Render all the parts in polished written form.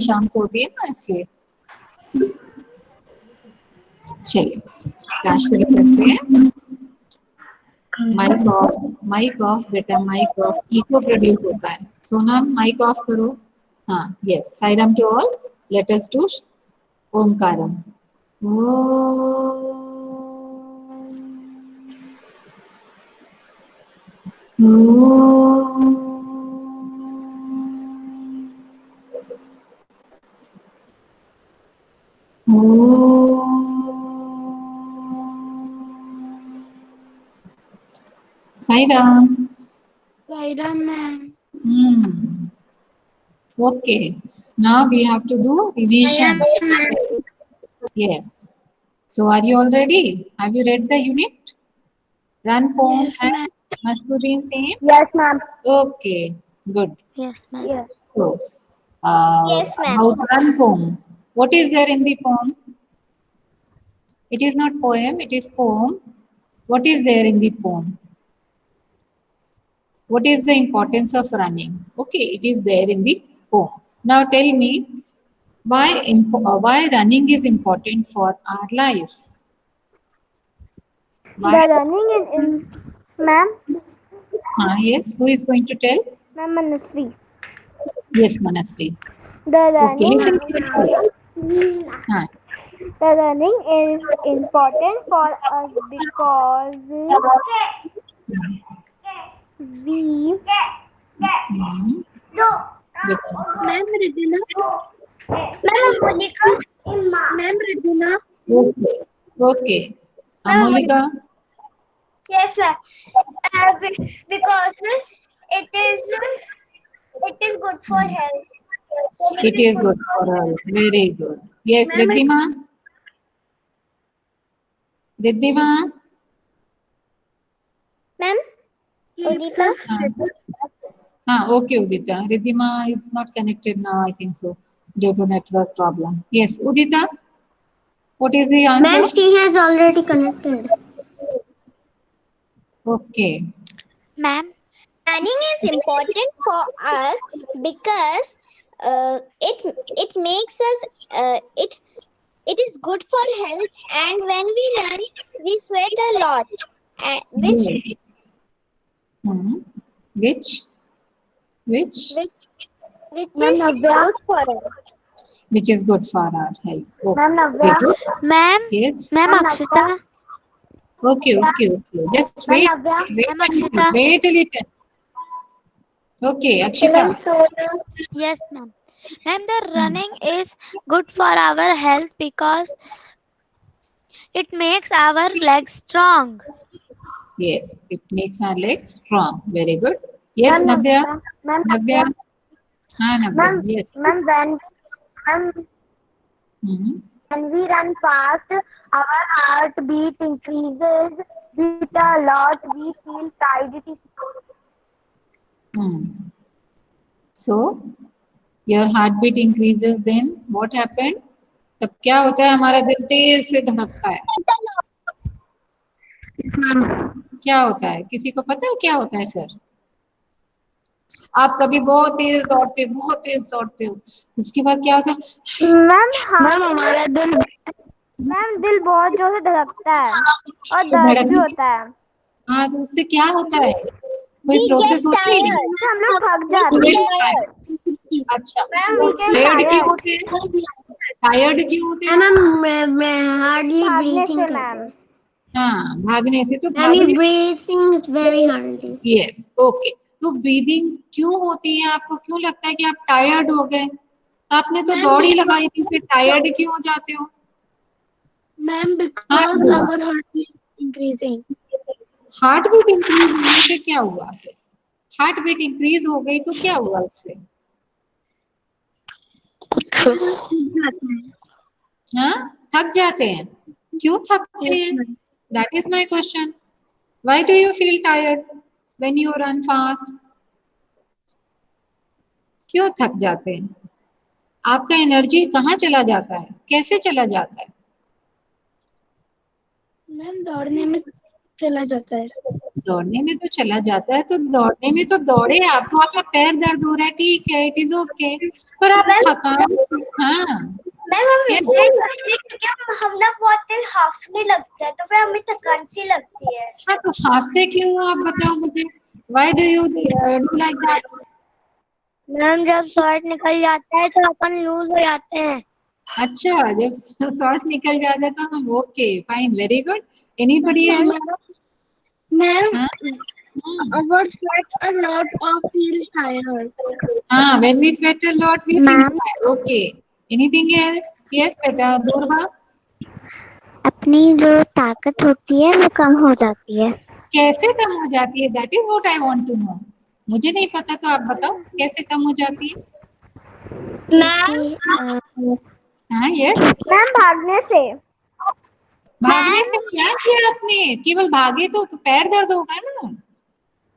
शाम को होती है ना, इसलिए। चलिए फ्लैश पे करते हैं। माइक ऑफ बेटा, माइक ऑफ, इको प्रोड्यूस होता है। सोनम माइक ऑफ करो। हाँ yes, Sairam to all, let us do Omkaram. Sairam. Sairam ma'am. Okay. Now we have to do revision. Yes. So are you all ready? Have you read the unit? Run, poem, Yes, and ma'am. Masculine same? Yes, ma'am. Okay. Good. Yes, ma'am. Yes. So, Yes, ma'am. about run poem. What is there in the poem? It is not poem, it is poem. What is there in the poem? What is the importance of running? Okay, it is there in the poem. Now tell me, why running is important for our life? Why? The running in ma'am, Yes, who is going to tell? ma'am Manasvi. Yes, Manasvi. The Okay, running, listen carefully. Haan. the running is important for us because we Hmm. Ma'am Ridina. Ma'am Ridina. Okay. Okay. Amolika? Yes, sir. Because it is good for health. It is good for all. Very good. Yes, Riddhima? Riddhima? ma'am Udita. Okay, Udita. Riddhima is not connected now, I think so, due to network problem. Yes, Udita? What is the answer? Ma'am, she has already connected. Okay. Ma'am. Running is important for us because it makes us it is good for health, and when we run we sweat a lot, which Hmm. Which? which Ma'am is Navya. good for us. Which is good for our health. Okay. Ma'am Navya. Very good. Ma'am. Yes. Ma'am Ma'am Akshita. Okay. Just Ma'am wait. Navya. Ma'am Akshita. Wait a little. Okay, Akshita. Yes, ma'am. Ma'am, the running is good for our health because it makes our legs strong. Yes, it makes our legs strong. Very good. Yes, Navya. Ma'am Navya. Navya. Ma'am, Yes. ma'am, Hmm. when we run fast, our heartbeat increases. Beat a lot, we feel tired. It is Hmm. So, your heartbeat increases, then what happened? तब क्या होता है? हमारा दिल तेज से धड़कता है। क्या होता है? किसी को पता है क्या होता है फिर? आप कभी बहुत तेज दौड़ते हो, उसके बाद क्या होता है? मैम हमारा दिल बहुत जोर से धड़कता है और दर्द भी होता है। हाँ, तो उससे क्या होता है? कोई We प्रोसेस get होती है? tired. हम लोग थक जाते हैं। अच्छा, Ma'am, we get टायर्ड क्यों tired. होते हैं? टायर्ड क्यों होते हैं? Ma'am, hardly भागने breathing. से मैम। हाँ, भागने से। तो Ma'am, भागने, breathing very hardly. Yes, okay. तो ब्रीदिंग क्यों होती है? आपको क्यों लगता है कि आप टायर्ड हो गए? आपने तो दौड़ ही लगाई थी, फिर टायर्ड क्यों हो जाते हो? Ma'am, because our heart is increasing. Heart beat increase होने से क्या हुआ? फिर हार्ट बीट इंक्रीज हो गई तो क्या हुआ उससे? हाँ, थक जाते हैं। क्यों थकते हैं? That is my question. Why do you feel tired when you run fast? क्यों थक जाते हैं? आपका एनर्जी कहाँ चला जाता है? कैसे चला जाता है? मैम, दौड़ने में चला जाता है। दौड़ने में तो चला जाता है, तो दौड़ने में तो दौड़े आप, तो आपका पैर दर्द हो रहा है, ठीक है, इट इज ओके, पर आप थकान, हाँ मैम हम इसलिए करते हैं क्योंकि हम ना बहुत देर हाफने लगता है, तो फिर हमें थकान सी लगती है। हाँ, तो हाफते क्यों हो आप बताओ मुझे, why do you do like that? Ma'am जब शॉर्ट निकल जाता है तो अपन लूज हो जाते हैं। अच्छा, जब शॉर्ट निकल जाता है तो हम, okay fine, very good, anybody else? Ma'am हाँ, our sweat a lot or feel tired. हाँ, when we sweat a lot we feel Ma'am. tired, okay, anything else? Yes बेटा, दूरबा, अपनी जो ताकत होती है वो कम हो जाती है। कैसे कम हो जाती है? That is what I want to know, मुझे नहीं पता, तो आप बताओ कैसे कम हो जाती है? मैम हाँ, यस, भागने से। भागने से क्या किया आपने? केवल भागे तो पैर दर्द होगा ना?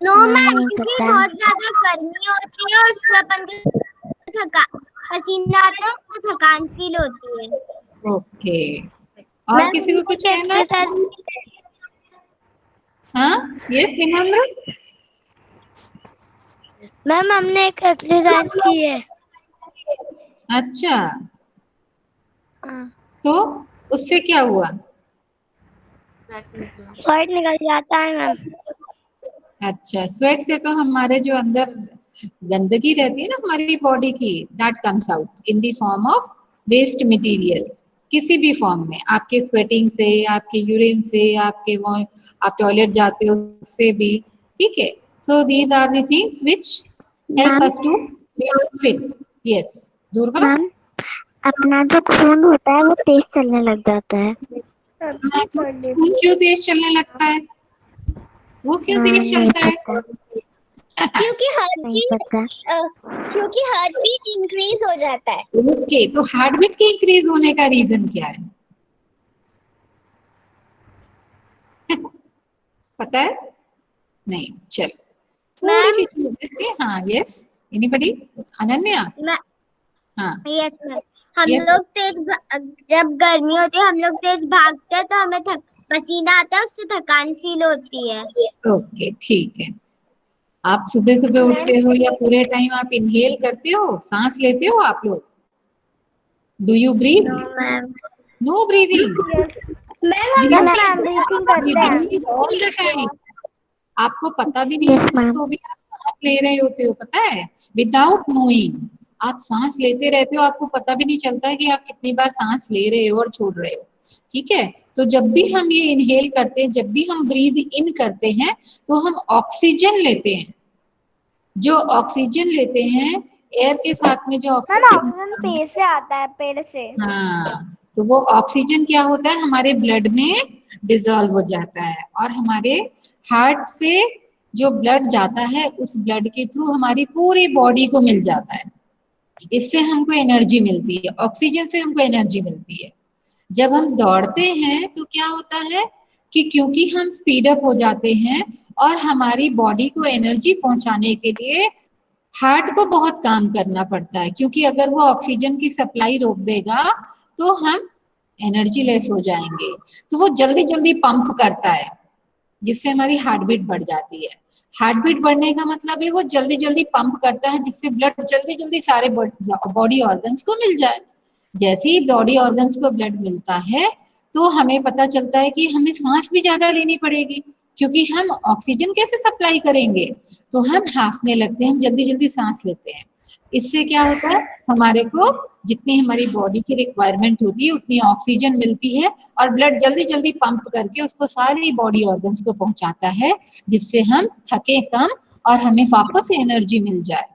नो मैम क्योंकि बहुत ज्यादा गर्मी होती है और उससे अपन को पसीना आता है, उससे थकान फील होती है। ओके, और किसी को कुछ कहना? हाँ, यस हेमंद्र, मैम हमने एक एक्सरसाइज की है। अच्छा, तो उससे क्या हुआ? स्वेट निकल जाता है मैम। अच्छा, स्वेट से तो हमारे जो अंदर गंदगी रहती है ना हमारी बॉडी की, that comes out in the form of waste material, किसी भी फॉर्म में, आपके स्वेटिंग से, आपके यूरिन से, आपके वो आप टॉयलेट जाते हो उससे भी, ठीक है। So these are the things which help us to be fit. Yes Durga, ma'am अपना जो खून होता है वो तेज चलने लग जाता है। खून क्यों तेज चलने लगता है? वो क्यों तेज चलता है? क्योंकि हार्ट बीट इंक्रीज हो जाता है। ओके, तो हार्ट बीट के इंक्रीज होने का रीजन क्या है? पता है? नहीं, चल थोड़ी सी चीज है। हाँ, यस, एनीबॉडी? अनन्या? हाँ, यस मैम, हम Yes. लोग जब गर्मी होती है हम लोग तेज भागते हैं तो हमें पसीना आता है, उससे थकान फील होती है। ओके, ठीक है। आप सुबह सुबह उठते हो या पूरे टाइम आप इनहेल करते हो, सांस लेते हो आप लोग? Do you breathe? Ma'am no breathing. Breathing करते हैं ऑल द टाइम। आपको पता भी नहीं होता तो भी आप सांस ले रहे होते हो, पता है, विदाउट नोइंग आप सांस लेते रहते हो, आपको पता भी नहीं चलता है कि आप कितनी बार सांस ले रहे हो और छोड़ रहे हो, ठीक है। तो जब भी हम ये इनहेल करते हैं, जब भी हम ब्रीद इन करते हैं, तो हम ऑक्सीजन लेते हैं। जो ऑक्सीजन लेते हैं एयर के साथ में, जो ऑक्सीजन पेड़ से आता है, पेड़ से। हाँ, तो वो ऑक्सीजन क्या होता है, हमारे ब्लड में डिसॉल्व हो जाता है, और हमारे हार्ट से जो ब्लड जाता है उस ब्लड के थ्रू हमारी पूरी बॉडी को मिल जाता है। इससे हमको एनर्जी मिलती है, ऑक्सीजन से हमको एनर्जी मिलती है। जब हम दौड़ते हैं तो क्या होता है कि क्योंकि हम स्पीड अप हो जाते हैं और हमारी बॉडी को एनर्जी पहुंचाने के लिए हार्ट को बहुत काम करना पड़ता है, क्योंकि अगर वो ऑक्सीजन की सप्लाई रोक देगा तो हम एनर्जी लेस हो जाएंगे। तो वो जल्दी जल्दी पंप करता है, जिससे हमारी हार्ट बीट बढ़ जाती है। हार्ट बीट बढ़ने का मतलब है वो जल्दी जल्दी पंप करता है, जिससे ब्लड जल्दी जल्दी सारे बॉडी ऑर्गन्स को मिल जाए। जैसे ही बॉडी ऑर्गन्स को ब्लड मिलता है तो हमें पता चलता है कि हमें सांस भी ज्यादा लेनी पड़ेगी, क्योंकि हम ऑक्सीजन कैसे सप्लाई करेंगे, तो हम हाफने लगते हैं, हम जल्दी जल्दी सांस लेते हैं। इससे क्या होता है, हमारे को जितनी हमारी बॉडी की रिक्वायरमेंट होती है उतनी ऑक्सीजन मिलती है, और ब्लड जल्दी जल्दी पंप करके उसको सारी बॉडी ऑर्गन्स को पहुंचाता है, जिससे हम थके कम और हमें वापस से एनर्जी मिल जाए।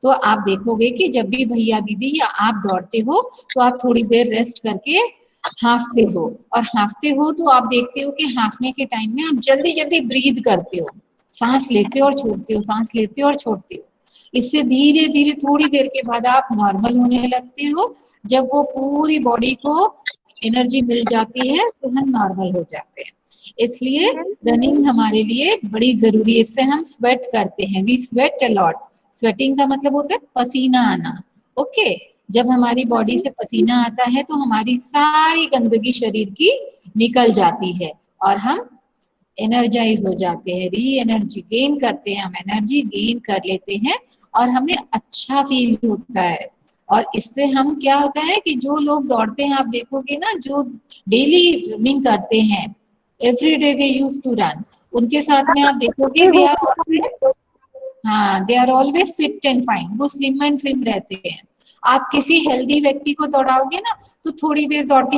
तो आप देखोगे कि जब भी भैया दीदी या आप दौड़ते हो तो आप थोड़ी देर रेस्ट करके हाफते हो, और हाफते हो तो आप देखते हो कि हाफने के टाइम में आप जल्दी जल्दी ब्रीद करते हो, सांस लेते हो और छोड़ते हो, सांस लेते हो और छोड़ते हो। इससे धीरे धीरे थोड़ी देर के बाद आप नॉर्मल होने लगते हो। जब वो पूरी बॉडी को एनर्जी मिल जाती है तो हम नॉर्मल हो जाते हैं। इसलिए रनिंग हमारे लिए बड़ी जरूरी है, इससे हम स्वेट करते हैं, we sweat a lot. Sweating का मतलब होता है पसीना आना, ओके। जब हमारी बॉडी से पसीना आता है तो हमारी सारी गंदगी शरीर की निकल जाती है और हम एनर्जाइज हो जाते हैं, री एनर्जी गेन करते हैं, हम एनर्जी गेन कर लेते हैं और हमें अच्छा फील होता है। और इससे हम क्या होता है कि जो लोग दौड़ते हैं, आप देखोगे ना, जो डेली रनिंग करते हैं, every day they use to run, उनके साथ में आप देखोगे दे आर ऑलवेज, हाँ, they are always fit and fine, वो स्लिम एंड ट्रिम रहते हैं। आप किसी हेल्दी व्यक्ति को दौड़ाओगे ना तो थोड़ी देर दौड़ के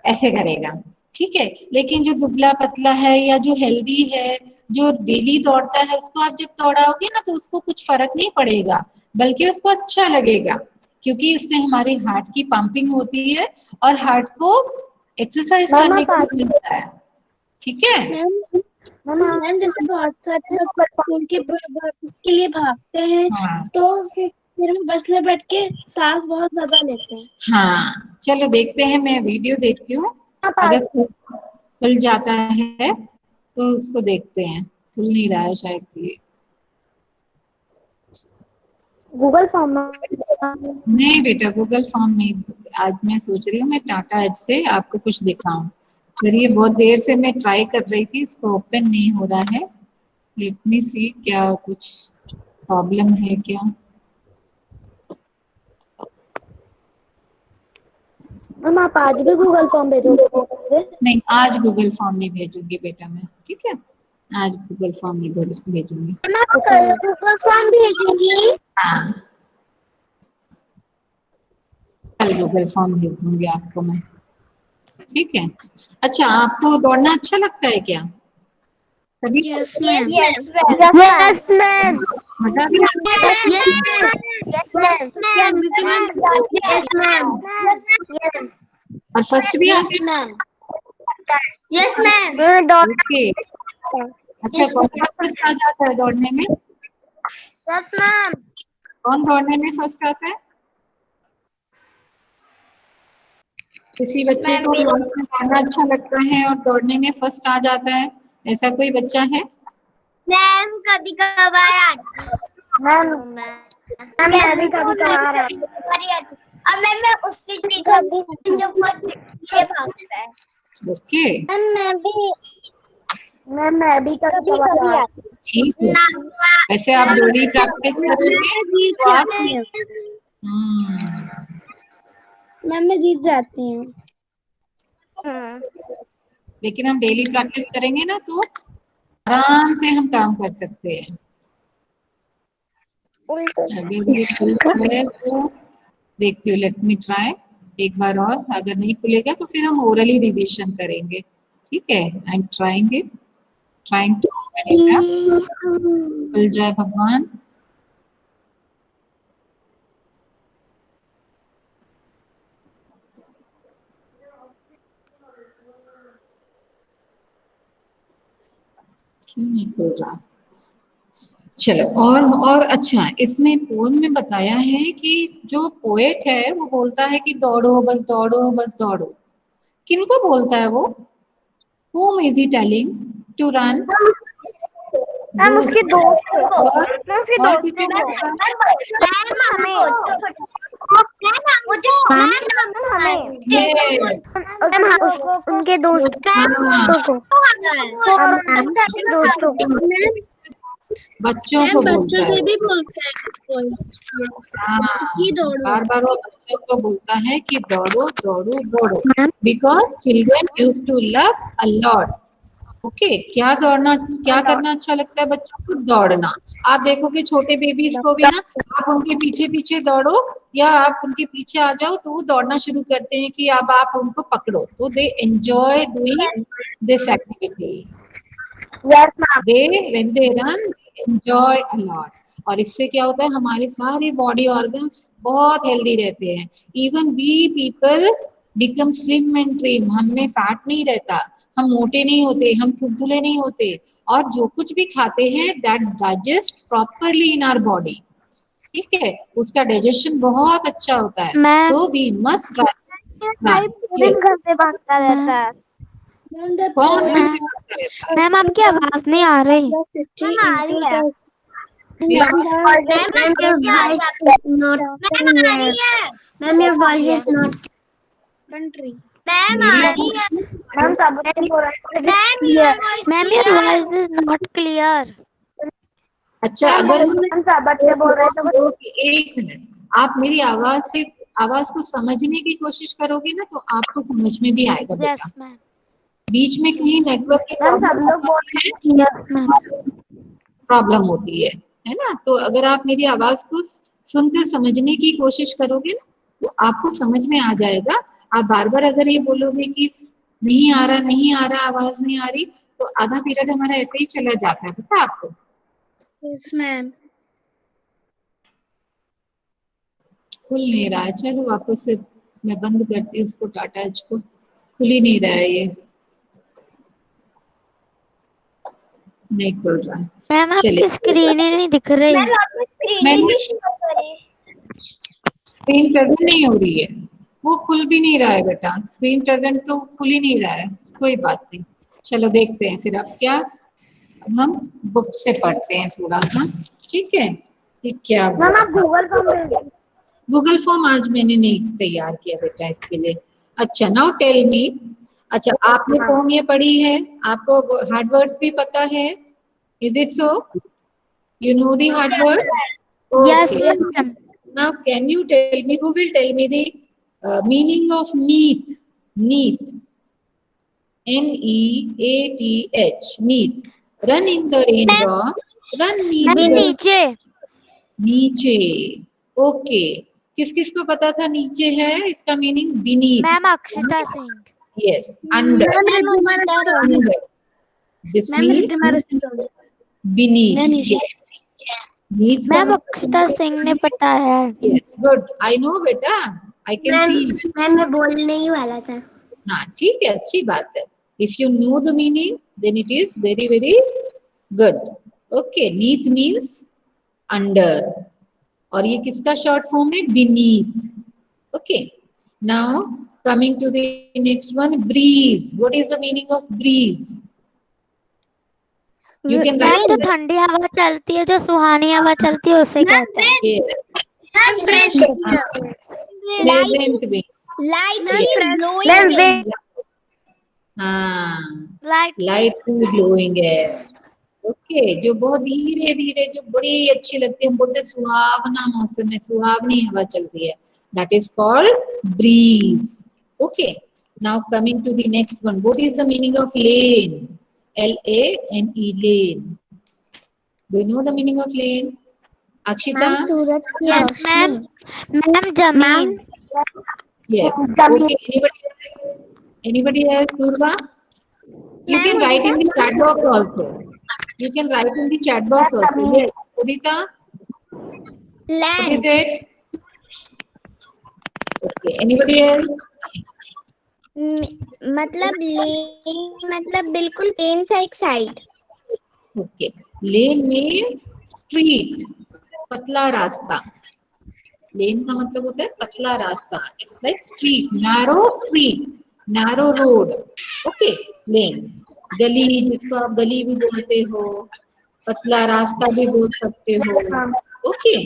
ऐसे करेगा, ठीक है, लेकिन जो दुबला पतला है या जो हेल्दी है, जो डेली दौड़ता है, उसको आप जब दौड़ाओगे ना तो उसको कुछ फर्क नहीं पड़ेगा, बल्कि उसको अच्छा लगेगा, क्योंकि इससे हमारी हार्ट की पंपिंग होती है और हार्ट को एक्सरसाइज करने को मिलता है, ठीक है। मैम जैसे बहुत सारे लोग स्कूल के लिए भागते हैं, हाँ तो फिर हम बस में बैठ के सांस बहुत ज्यादा लेते हैं। हाँ, चलो देखते हैं, मैं वीडियो देखती हूँ, अगर खुल जाता है तो उसको देखते हैं। खुल नहीं रहा है शायद ये, गूगल फॉर्म में नहीं बेटा गूगल फॉर्म नहीं। आज मैं सोच रही हूँ मैं टाटा एज से आपको कुछ दिखाऊं, चलिए, बहुत देर से मैं ट्राई कर रही थी, इसको ओपन नहीं हो रहा है। लेट मी सी, क्या कुछ प्रॉब्लम है क्या। मैम आप आज भी गूगल फॉर्म भेजोगे? नहीं, आज गूगल फॉर्म नहीं भेजूंगी बेटा मैं, ठीक है, आज गूगल फॉर्म नहीं भेजूंगी। मैं कल गूगल फॉर्म भेजूंगी। हाँ, कल गूगल फॉर्म भेज दूंगी आपको मैं, ठीक है। अच्छा, आपको दौड़ना अच्छा लगता है क्या? कभी yes ma'am. Yes, yes ma'am. मजा भी आता है? और फर्स्ट भी आते हैं? Yes, ma'am. ओके, अच्छा, कौन सा फर्स्ट आ जाता है दौड़ने में? Yes, ma'am. कौन दौड़ने में फर्स्ट आता है? किसी बच्चे को दौड़ना अच्छा लगता है और दौड़ने में फर्स्ट आ जाता है, ऐसा कोई बच्चा है? मैम कभी कभार आती मैम हूँ मैं मैं भी कभी कभार आती और मैं उससे देखा जो बहुत पीछे भागता है। ओके, मैम मैं भी कभी कभार आती हूँ। ठीक है। वैसे आप डेली प्रैक्टिस करोगे तो आप मैम मैं जीत जाती हूँ। लेकिन हम डेली प्रैक्टिस करेंगे ना तो आराम से हम काम कर सकते हैं। अगर ये खुलता है तो देखती हूँ, लेट मी ट्राई एक बार और, अगर नहीं खुलेगा तो फिर हम ओरली रिवीजन करेंगे, ठीक है। I am trying to open it up, खुल जाए भगवान। क्यों नहीं खुल रहा? चलो, और अच्छा, इसमें पोएम में बताया है कि जो पोएट है वो बोलता है कि दौड़ो बस दौड़ो बस दौड़ो, किनको बोलता है वो? Whom is he telling to run? Ma'am उसके दोस्त और किसी को उनके दोस्त दोस्तों बच्चों को बोलता बच्चों से है, भी बोलते हैं कोई कि दौड़ो। बार बार वो बच्चों को बोलता है कि दौड़ो दौड़ो दौड़ो, because children use to love a lot. Okay, क्या करना अच्छा लगता है बच्चों को? दौड़ना। आप देखोगे छोटे बेबीज को भी ना, आप उनके पीछे पीछे दौड़ो या आप उनके पीछे आ जाओ तो वो दौड़ना शुरू करते हैं कि अब आप उनको पकड़ो, तो they enjoy doing this activity. When they run, they enjoy a lot. और इससे क्या होता है, हमारे सारे बॉडी ऑर्गन्स बहुत हेल्दी रहते हैं। Even we people become slim and trim, हम में फैट नहीं रहता, हम मोटे नहीं होते, हम थुलथुले नहीं होते, और जो कुछ भी खाते हैं that digest properly in our body, ठीक है, उसका डाइजेशन बहुत अच्छा होता है। So we must try. घर से भागता रहता है। कौन मैम आपकी आवाज नहीं आ रही। Ma'am your voice is not country ma'am सबसे बोल रहे हैं। Ma'am your voice is not clear. अच्छा, अगर मैम सबसे बोल रहे थे वो एक मिनट, आप मेरी आवाज को समझने की कोशिश करोगे ना तो आपको समझ में भी आएगा बेटा। Yes ma'am. बीच में कहीं नेटवर्क की मैम सब लोग बोल रहे हैं। Yes ma'am. प्रॉब्लम होती है ना। तो अगर आप मेरी आवाज को सुनकर समझने की कोशिश करोगे ना तो आपको समझ में आ जाएगा। आप बार बार अगर ये बोलोगे कि नहीं आ रहा, आवाज नहीं आ रही, तो आधा पीरियड हमारा ऐसे ही चला जाता है, पता है आपको। Yes ma'am. खुल नहीं रहा है, चलो वापस से मैं बंद करती हूँ इसको, टाटा एज को। खुल ही नहीं रहा है, ये नहीं खुल रहा है। मैम आपकी स्क्रीन ही नहीं दिख रही। स्क्रीन प्रेजेंट नहीं हो रही है, वो खुल भी नहीं रहा है बेटा। स्क्रीन प्रेजेंट तो खुल ही नहीं रहा है। कोई बात नहीं, चलो देखते हैं फिर। अब क्या, अब हम बुक से पढ़ते हैं थोड़ा सा, ठीक है। ठीक, क्या मैम आप गूगल फॉर्म भेज दीजिए। गूगल फॉर्म आज मैंने नहीं तैयार किया बेटा इसके लिए। अच्छा, नाउ टेल मी। अच्छा, आपने पोम ये पढ़ी है, आपको हार्ड वर्ड्स भी पता है, is it so? You know the hard word? Yes ma'am. Now can you tell me, who will tell me the meaning of neath? Neath, Neath, neath. Run in the raindrop, run neath ma'am the नीचे। नीचे। Okay, किस किस को पता था नीचे है इसका meaning? beneath। Ma'am Akshita Singh. Yes, under, under। This means beneath। Yes। Neath का मैम अक्षिता सिंह ने बताया है। Yes, good. I know बेटा, I can see। मैम मैं बोलने ही वाला था। हाँ ठीक है, अच्छी बात है। If you know the meaning, then it is very very good. Okay, neath means under, और ये किसका short form है? beneath। Okay, now coming to the next one, breeze. What is the meaning of breeze? You can ma'am write जो in the ठंडी हवा चलती है, जो सुहानी हवा चलती है, उसे कहते हैं। yes, pleasant wind। हाँ, लाइट ब्लोइंग है। ओके, जो बहुत धीरे धीरे, जो बड़ी अच्छी लगती है, हम बोलते हैं सुहावना मौसम है, सुहावनी हवा चल रही है, that is called breeze. Okay, now coming to the next one, what is the meaning of lane? LANE, lane. Do you know the meaning of lane? Akshita? Yes ma'am. Ma'am जमीन। Yes. Okay. Anybody else? Durva? You can write in the chat box also. You can write in the chat box also. Yes. Udita? What is it? Okay. Anybody else? मतलब लेन मतलब बिल्कुल plane सा एक side. Okay. Lane means street. पतला रास्ता। लेन का मतलब होता है पतला रास्ता। It's like street, narrow street, narrow road. Okay, lane. गली, जिसको आप गली भी बोलते हो, पतला रास्ता भी बोल सकते हो। Okay,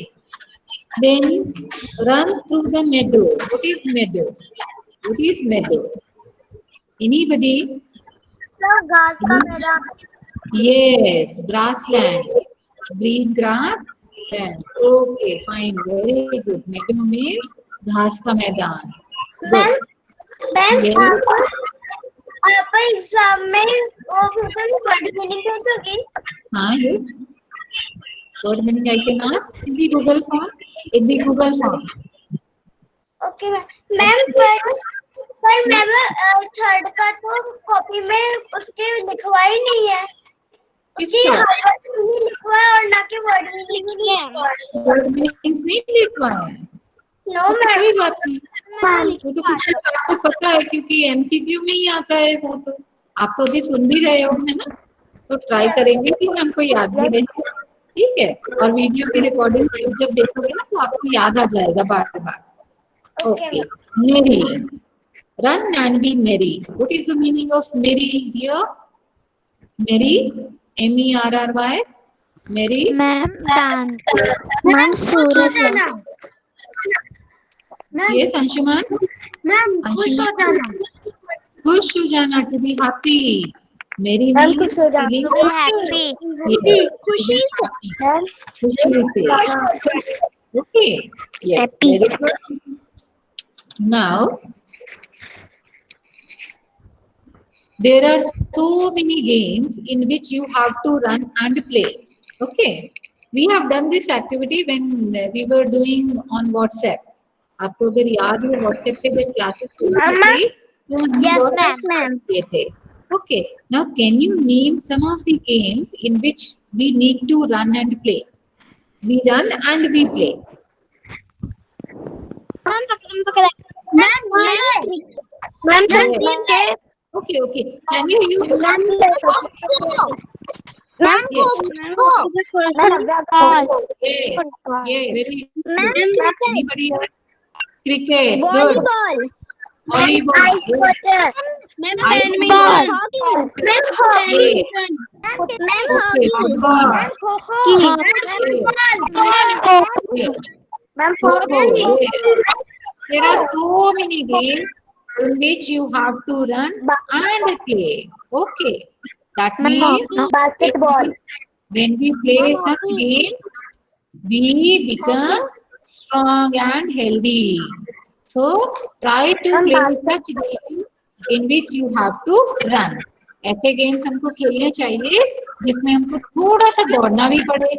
then run through the meadow. What is meadow? What is meadow? Anybody? घास का मैदान। Yes, grassland. Green grass land. Okay, fine, very good. Meadow means घास का मैदान। Good. Yes. आप एग्जाम में वो वर्ड मीनिंग दोगे? हाँ, yes. What meaning I can ask in the Google form? In the Google form. Okay ma'am. पर ma'am third का तो कॉपी में उसके लिखवा ही नहीं है। उसकी नहीं लिखवा है और ना कि वर्ड मीनिंग भी लिखवा है। वर्ड मीनिंग्स नहीं लिखवाया है? No ma'am. कोई बात नहीं, वो तो कुछ आपको पता है क्योंकि MCQ में ही आता है वो तो। आप तो अभी सुन भी रहे हो, है ना? तो ट्राई करेंगे कि हमको याद भी रहे, ठीक है? और वीडियो की रिकॉर्डिंग जब देखोगे ना तो आपको याद आ जाएगा बार बार। ओके, मेरी, रन एंड बी मेरी। What is the meaning of मेरी हियर? मेरी, MERRY, मेरी। Ma'am dance. मैम सूरज। यस अंशुमान। मैम खुश हो जाना। खुश हो जाना, टू बी हैप्पी। मेरी मैम मीन्स खुश हो जाना। Feeling To be happy. खुशी से खुशी से। Okay, yes, very good. Now there are so many games in which you have to run and play. Okay, we have done this activity when we were doing on WhatsApp. आपको अगर याद है WhatsApp पे जब classes होती थी तो हम Yes, बहुत ma'am. ma'am. किए थे. Okay, now can you name some of the games in which we need to run and play? We run and we play. Ma'am Yes. Okay, okay. Can you use ma'am Yeah, very Ma'am, good. Anybody else? Cricket. Good. volleyball. Volleyball. Good. Ma'am Badminton. Ma'am, Okay. Ma'am, Okay. Football. Okay. Ma'am Kho-kho. Yes. There are so many games in which you have to run and play. Okay. That means basketball when we play such games, we become strong and healthy. So try to play such games in which you have to run. ऐसे games हमको खेलने चाहिए जिसमें हमको थोड़ा सा दौड़ना भी पड़े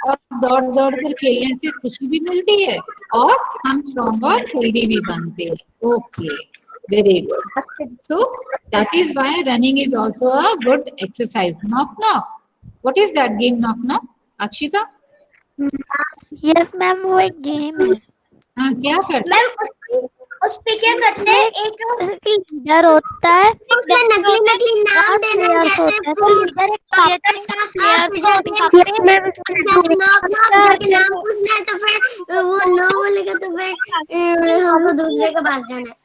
और दौड़ दौड़ कर खेलने से खुशी भी मिलती है और हम स्ट्रॉन्ग और हेल्दी भी बनते हैं. Okay, very good. So that is why running is also a good exercise. Knock knock. What is that game knock knock? Akshita, Yes, ma'am. वो एक गेम है. हाँ क्या करते? मैम उस पे क्या करते हैं, एक Basically लीडर होता है. उससे नकली नाम देना, जैसे तो लीडर एक प्लेयर का प्लेयर को जब नॉक करके नाम पूछना है तो फिर वो नो बोलेगा तो फिर हमको दूसरे के पास जाना है.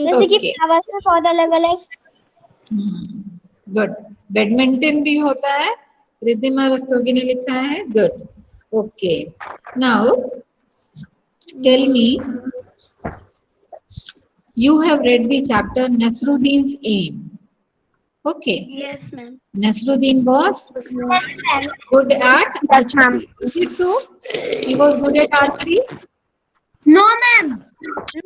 जैसे कि फ्लावर्स में पौधा अलग अलग. गुड. बैडमिंटन भी होता है. रिद्धिमा रस्तोगी ने लिखा है. Good. Okay, now tell me, you have read the chapter Nasruddin's aim. Okay. Yes ma'am. Nasruddin was good at archery. Is it so? He was good at archery. No ma'am. Then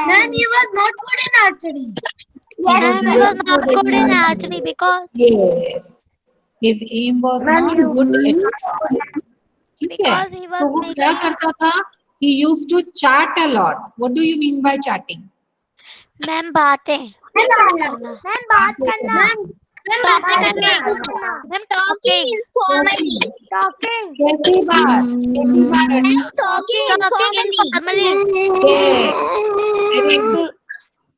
ma'am he was not good in archery. Ma'am, he was not good in archery because yes, his aim was not good at archery. ठीक है. because he तो was वो क्या करता था? He used to chat a lot. What do you mean by chatting? Ma'am बातें. Ma'am बात करना. मैम बातें करना. Ma'am talking. टॉकिंग. कैसी बात? कैसी बात? Talking Normally. Very good.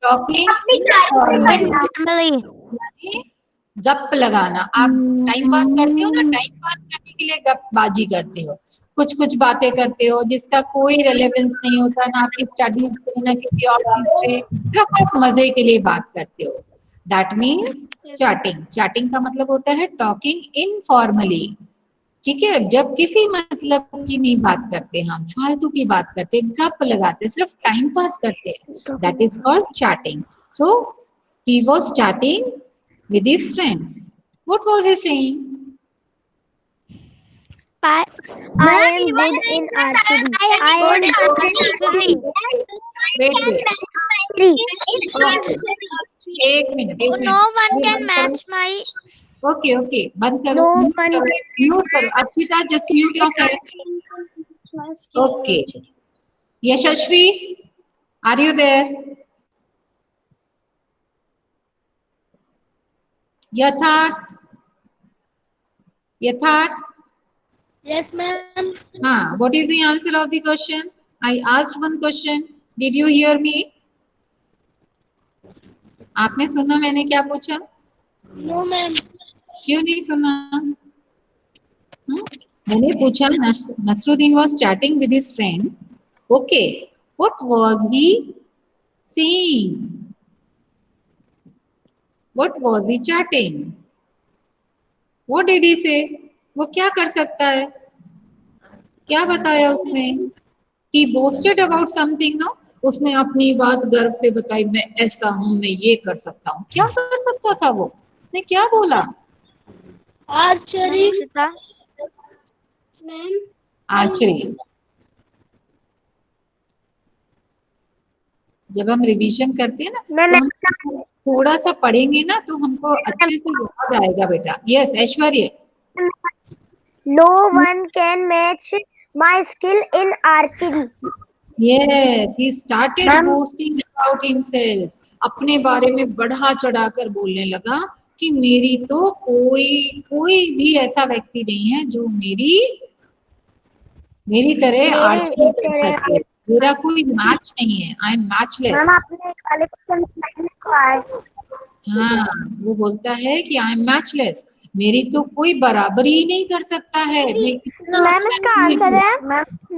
Talking informally. Normally. गप लगाना. आप टाइम पास करते हो ना, टाइम पास करने के लिए गपबाजी करते हो, कुछ कुछ बातें करते हो जिसका कोई रेलेवेंस नहीं होता, ना आपकी स्टडीज से ना किसी और चीज से, सिर्फ आप मजे के लिए बात करते हो. That means chatting. चैटिंग का मतलब होता है टॉकिंग इनफॉर्मली. ठीक है, जब किसी मतलब की नहीं बात करते, हम फालतू की बात करते, गप लगाते, सिर्फ टाइम पास करते, that is called chatting. So he was chatting with his friends. What was he saying? I am good in archery. I am good in archery. Wait. एक minute. No one can match my. Okay. बंद करो. Mute करो. Akshita, just mute yourself. Okay. Yashasvi, are you there? यथार्थ. Yes ma'am. What is the answer of the question? I asked one question. Did you hear me? आपने सुना मैंने क्या पूछा? No ma'am. क्यों नहीं सुना? मैंने पूछा, Nasruddin was chatting with his friend. Okay, what was he saying? What was he chatting? What did he say? वो क्या कर सकता है? क्या बताया उसने? He boasted about something, no? उसने अपनी बात गर्व से बताई, मैं ऐसा हूँ, मैं ये कर सकता हूँ। क्या कर सकता था वो? उसने क्या बोला? आर्चरी। Akshita, ma'am archery. जब हम रिवीजन करते हैं ना, तो हम थोड़ा सा पढ़ेंगे ना तो हमको अच्छे से याद आएगा बेटा। Yes Aishwarya. No one can match my skill in archery. Yes, he started boasting about himself. अपने बारे में बढ़ा चढ़ाकर बोलने लगा कि मेरी तो कोई भी ऐसा व्यक्ति नहीं है जो मेरी तरह आर्चरी कर सके। मेरा कोई मैच नहीं है, आई एम मैचलेस। आपने एक वाले क्वेश्चन में लिखा है। हाँ, वो बोलता है कि आई एम मैचलेस, मेरी तो कोई बराबरी ही नहीं कर सकता है। मैं इतना मैम अच्छा इसका हूँ। आंसर है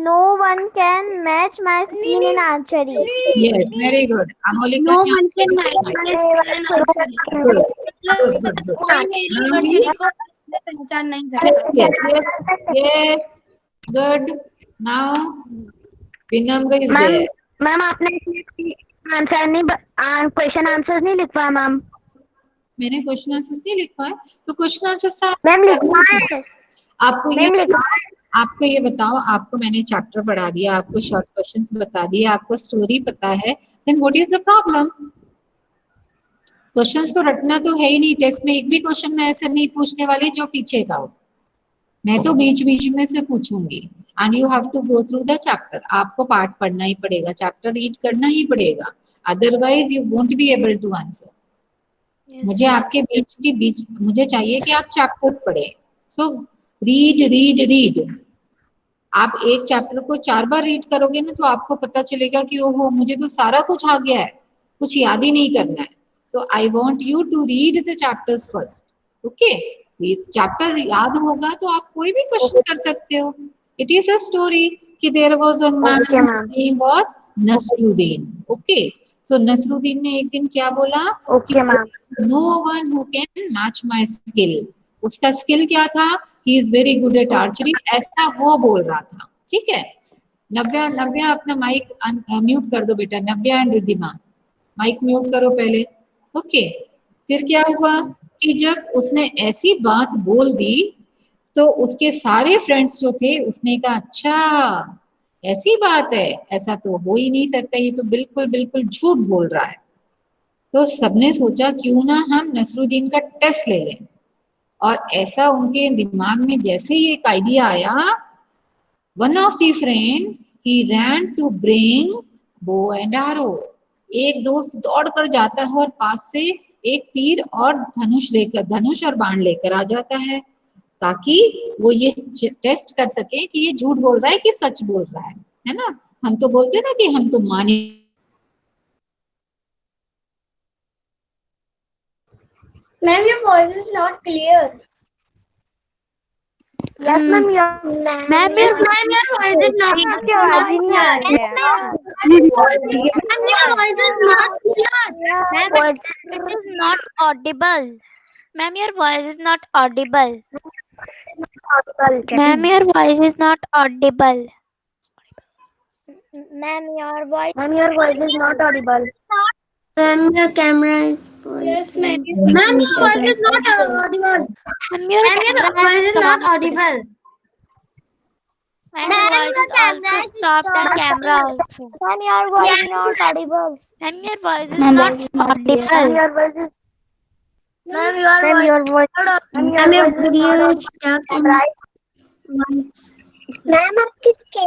no one can match my skill in archery. Yes, very good Amolika. No one can match my skill in archery. Good. कोई मेरी आर्चरी को पहचान नहीं सकता। Yes, yes, yes. Good. Now, Vinamra is there. Ma'am आपने answer नहीं question answer नहीं लिखवाया मैम। मैंने क्वेश्चन आंसर्स नहीं लिखवाए, तो क्वेश्चन आंसर्स मैम लिखवाए। आपको ये बताओ, आपको मैंने चैप्टर पढ़ा दिया, आपको शॉर्ट क्वेश्चंस बता दिए, आपको स्टोरी पता है, then what is the problem? Questions तो रटना तो है ही नहीं। टेस्ट में एक भी क्वेश्चन मैं ऐसे नहीं पूछने वाली जो पीछे का हो। मैं तो बीच बीच में से पूछूंगी। And you have to go through the chapter. आपको पार्ट पढ़ना ही पड़ेगा, चैप्टर रीड करना ही पड़ेगा, otherwise you won't be able to answer. मुझे आपके बीच मुझे चाहिए कि आप चैप्टर्स पढ़े। So read read read. आप एक चैप्टर को 4 बार रीड करोगे ना, तो आपको पता चलेगा कि ओहो, मुझे तो सारा कुछ आ गया है, कुछ याद ही नहीं करना है। तो I want you to read the chapters first. Okay, chapter याद होगा तो आप कोई भी क्वेश्चन कर सकते हो। इट इज अ स्टोरी कि there was a man, name was Nasruddin. Okay, so Nasruddin ने एक दिन क्या बोला? Okay ma'am. No one who can match my skill. उसका स्किल क्या था? He is very good at archery, ऐसा वो बोल रहा था। ठीक है, नव्या, नव्या अपना माइक म्यूट कर दो बेटा। नव्या एंड रिद्धिमा, माइक म्यूट करो पहले। ओके, फिर क्या हुआ कि जब उसने ऐसी बात बोल दी तो उसके सारे फ्रेंड्स जो थे, उसने कहा अच्छा ऐसी बात है, ऐसा तो हो ही नहीं सकता, ये तो बिल्कुल बिल्कुल झूठ बोल रहा है। तो सबने सोचा क्यों ना हम नसरुद्दीन का टेस्ट ले लें। और ऐसा उनके दिमाग में जैसे ही एक आइडिया आया, one of the friend he ran to bring bow and arrow. एक दोस्त दौड़ कर जाता है और पास से एक तीर और धनुष और बाण लेकर आ जाता है, ताकि वो ये टेस्ट कर सके कि ये झूठ बोल रहा है कि सच बोल रहा है ना। हम तो बोलते हैं ना कि हम तो माने। Ma'am, your voice is not clear. Yes, ma'am. Ma'am, Yes, ma'am. Your voice is not clear. आपकी आवाज ही नहीं आ रही है। Ma'am, your voice is not clear. Ma'am, it is not audible. Ma'am, your voice is not audible. Ma'am, your voice is not audible. Ma'am, your voice is not audible. Ma'am, your camera is yes, ma'am. Ma'am, your voice is not audible. Ma'am, your voice is not audible. Ma'am, your voice is also stopped and camera also. Ma'am, your voice is not audible. Ma'am, your voice is not audible. Your voice is. Ma'am, your voice. Ma'am, your video is stuck in once. Ma'am, आप किसके?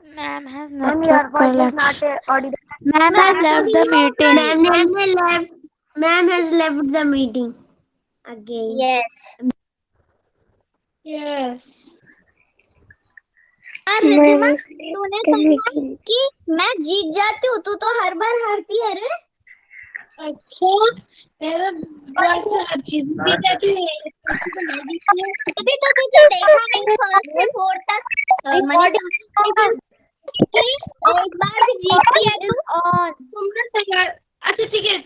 Ma'am has Ma'am, not your voice is collection. not audible. Ma'am has left the meeting. Ma'am has left the meeting again. Yes. Yes. Riddhima, तूने कहा कि मैं जीत जाती हूँ, तू तो हर बार हारती है रे। अच्छा, मेरा बात हर चीज भी जाती है। अभी तो तुझे देखा नहीं फर्स्ट से फोर्थ तक कि एक बार भी जीतती है तू। और तुमने तैयार। अच्छा ठीक है,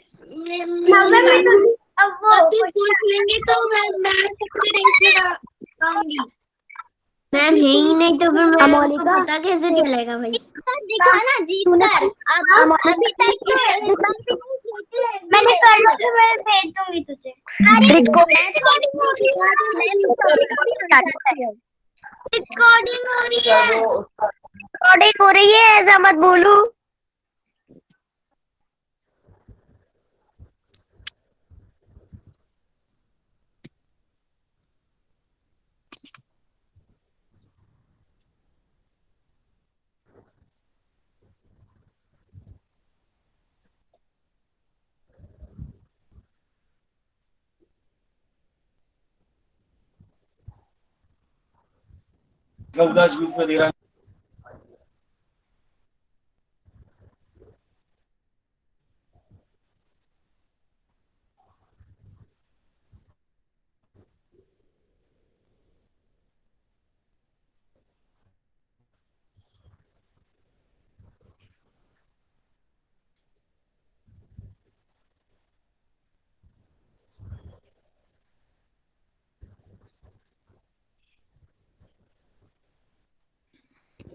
मैं तो अब वो पूछ लेंगे तो मैं सबसे रेस लगाऊंगी। मैम है ही नहीं तो फिर मैं अमोलिका? पता कैसे चलेगा भाई? तो दिखाना जीतकर। अब अभी तक तो एक बार भी नहीं जीते हैं। मैंने कर लो तो मैं भेज दूंगी तुझे। अरे रिकॉर्डिंग हो रही है। मैं तो कभी कभी हंसाती हूँ। रिकॉर्डिंग हो रही है। रिकॉर्डिंग हो रही है, ऐसा मत बोलो।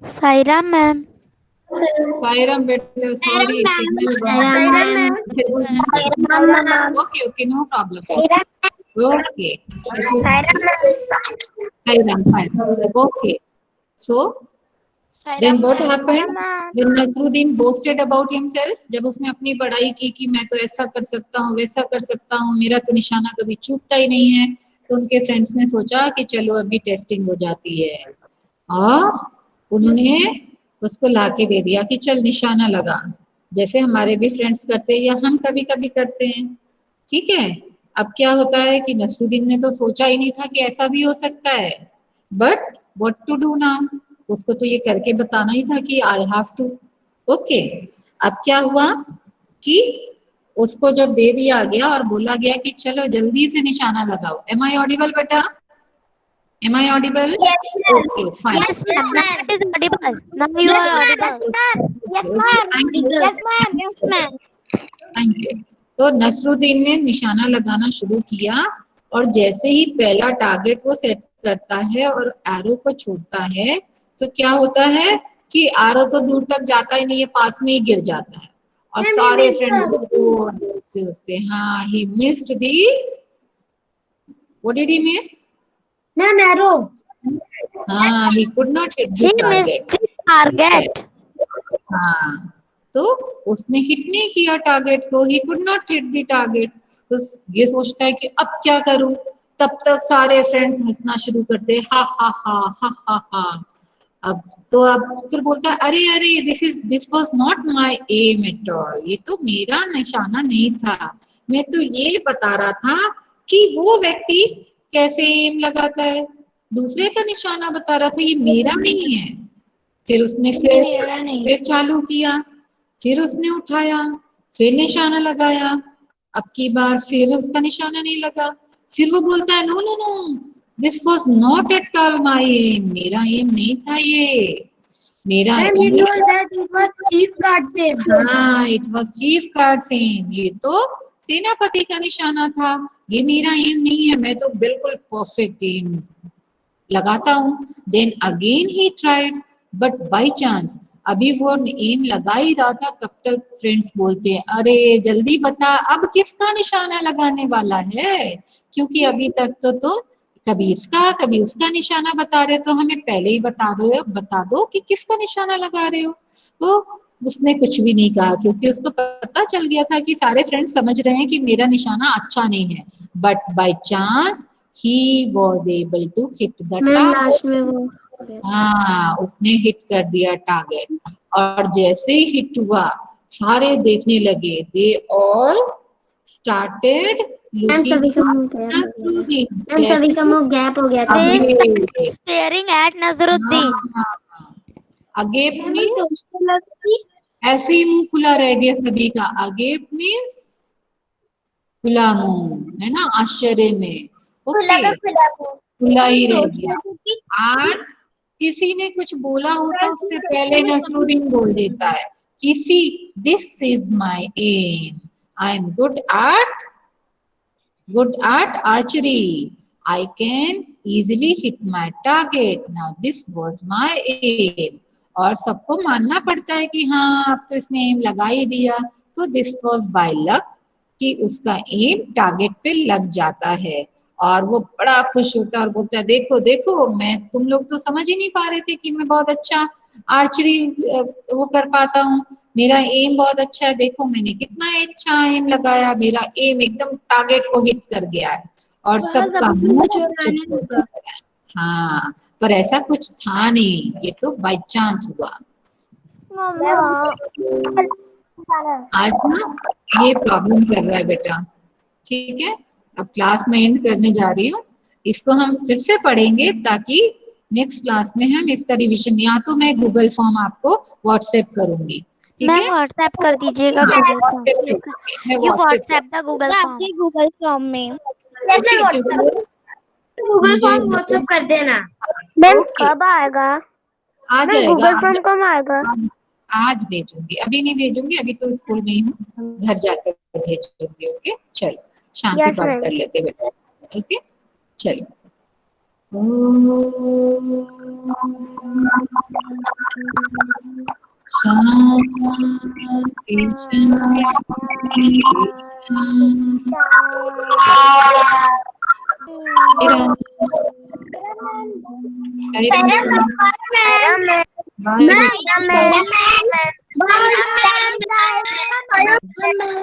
सायरा मैम। सायरम बेटा, sorry signal okay okay, no problem, okay Sairam okay. So then what happened when Nasruddin boasted about himself? जब उसने अपनी बड़ाई की कि मैं तो ऐसा कर सकता हूँ, वैसा कर सकता हूँ, मेरा तो निशाना कभी चूकता ही नहीं है, तो उनके फ्रेंड्स ने सोचा कि चलो अभी टेस्टिंग हो जाती है, और उन्होंने उसको लाके दे दिया कि चल निशाना लगा, जैसे हमारे भी फ्रेंड्स करते हैं या हम कभी कभी करते हैं. ठीक है. अब क्या होता है कि नसरुद्दीन ने तो सोचा ही नहीं था कि ऐसा भी हो सकता है, but what to do now, उसको तो ये करके बताना ही था कि आई हैव टू. ओके. अब क्या हुआ कि उसको जब दे दिया गया और बोला गया कि चलो जल्दी से निशाना लगाओ. एम आई ऑडिबल बेटा? Am I audible? Okay, fine. Yes ma'am. Now it is audible. Now you are audible. Yes ma'am. Thank you. तो नसरुद्दीन ने निशाना लगाना शुरू किया, और जैसे ही पहला टारगेट वो सेट करता है और एरो को छोड़ता है, तो क्या होता है कि एरो तो दूर तक जाता ही नहीं है, पास में ही गिर जाता है, और सारे फ्रेंड से उससे हाँ, he missed the, what did he miss? Ma'am arrow. हाँ, he could not hit the He target. missed the target. हाँ, तो उसने हिट नहीं किया टारगेट को, he could not hit the target. तो ये सोचता है कि अब क्या करूं, तब तक सारे फ्रेंड्स हंसना शुरू करते हैं, हा हा हा हा हा हा. अब फिर बोलता है अरे अरे this was not my aim at all, ये तो मेरा निशाना नहीं था, मैं तो ये बता रहा था कि वो व्यक्ति कैसे एम लगाता है, दूसरे का निशाना बता रहा था, ये मेरा नहीं है. फिर उसने फिर चालू किया, फिर उसने उठाया, फिर निशाना लगाया, अब की बार फिर उसका निशाना नहीं लगा, फिर वो बोलता है no no no, this was not at all my aim, मेरा एम नहीं था ये, मेरा He told that it was chief guard's aim. हाँ, it was chief guard's aim, ये तो सेनापति का निशाना था, ये मेरा एम नहीं है, मैं तो बिल्कुल परफेक्ट एम लगाता हूँ. Then again he tried, but by chance अभी वो एम लगा ही रहा था, तब तक फ्रेंड्स बोलते हैं अरे जल्दी बता अब किसका निशाना लगाने वाला है, क्योंकि अभी तक तो तुम कभी इसका कभी उसका निशाना बता रहे, तो हमें पहले ही बता दो कि किसका निशाना लगा रहे हो. तो उसने कुछ भी नहीं कहा, क्योंकि उसको पता चल गया था कि सारे फ्रेंड्स समझ रहे हैं कि मेरा निशाना अच्छा नहीं है, but by chance he was able to hit the ma'am target. Last में वो हाँ, उसने हिट कर दिया टारगेट, और जैसे ही हिट हुआ सारे देखने लगे, they all started ma'am looking सभी का for मुंह गैप हो गया था. Nasruddin. मैम सभी का मुंह गैप हो गया था. They अगे started staring at Nazruddin. अगेप में ऐसे ही मुंह खुला रह गया सभी का, अगेप में खुला मुंह है ना, आश्चर्य में. ओके, खुला ही रह गया, और किसी ने कुछ बोला होता उससे पहले नसरुद्दीन बोल देता है किसी, this is my aim, I am good at archery, I can easily hit my target. Now this was my aim. और सबको मानना पड़ता है कि हाँ अब तो इसने एम लगा ही दिया. तो दिस वॉज बाय लक कि उसका एम टारगेट पे लग जाता है और वो बड़ा खुश होता है और बोलता है देखो देखो मैं तुम लोग तो समझ ही नहीं पा रहे थे कि मैं बहुत अच्छा आर्चरी वो कर पाता हूँ. मेरा एम बहुत अच्छा है. देखो मैंने कितना अच्छा एम लगाया. मेरा एम एकदम टारगेट को हिट कर गया है. और सबका मुंह चुप हो जाता है. हाँ पर ऐसा कुछ था नहीं. ये तो बाय चांस हुआ. आज ना ये प्रॉब्लम कर रहा है बेटा. ठीक है अब क्लास में एंड करने जा रही हूँ. इसको हम फिर से पढ़ेंगे ताकि नेक्स्ट क्लास में हम इसका रिवीजन या तो मैं गूगल फॉर्म आपको व्हाट्सएप करूंगी. ठीक मैम है व्हाट्सएप कर दीजिएगा Google form. You WhatsApp the Google form. Google form में जैसे व्हाट्सएप गूगल फॉर्म व्हाट्सएप कर देना. मैम कब आएगा? आ मैम जाएगा. गूगल फॉर्म कब आएगा? आज भेजूंगी. अभी नहीं भेजूंगी. अभी तो स्कूल में ही हूँ. घर जाकर भेजूंगी. ओके चलो शांति Yes, पाठ ma'am. कर लेते बेटा. ओके चलो. शांति शांति.